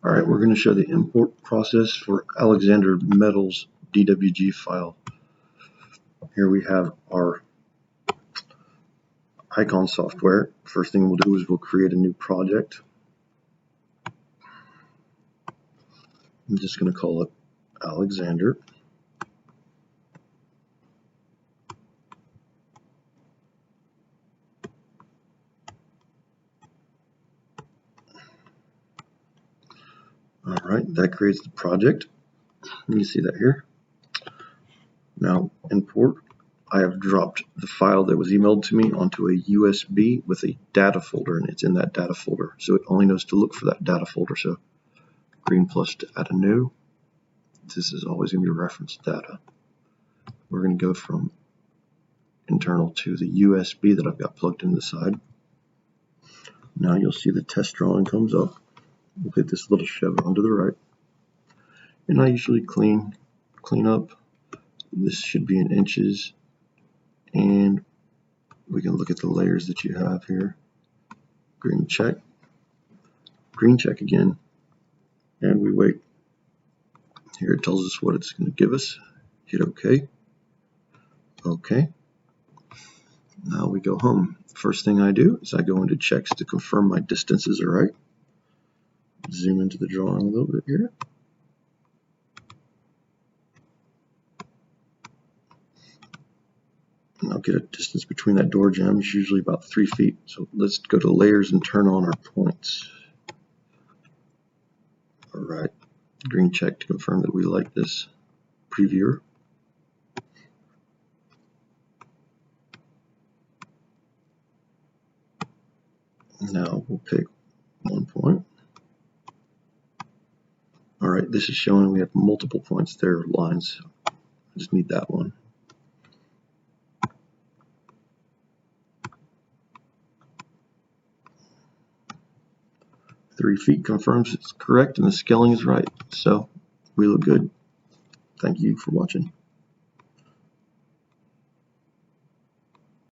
Alright, we're going to show the import process for Alexander Metals DWG file. Here we have our icon software. First thing we'll do is we'll create a new project. I'm just going to call it Alexander. Alright, that creates the project. You can see that here. Now, import. I have dropped the file that was emailed to me onto a USB with a data folder, and it's in that data folder. So it only knows to look for that data folder. So green plus to add a new. This is always going to be reference data. We're going to go from internal to the USB that I've got plugged into the side. Now you'll see the test drawing comes up. We'll hit this little chevron to the right. And I usually clean up. This should be in inches. And we can look at the layers that you have here. Green check again. And we wait. Here it tells us what it's going to give us. Hit OK. OK. Now we go home. First thing I do is I go into checks to confirm my distances are right. Zoom into the drawing a little bit here. And I'll get a distance between that door jamb. It's usually about 3 feet. So let's go to layers and turn on our points. All right. Green check to confirm that we like this previewer. Now we'll pick one point. All right, this is showing we have multiple points there, lines. I just need that one. Three feet confirms it's correct and the scaling is right. So we look good. Thank you for watching.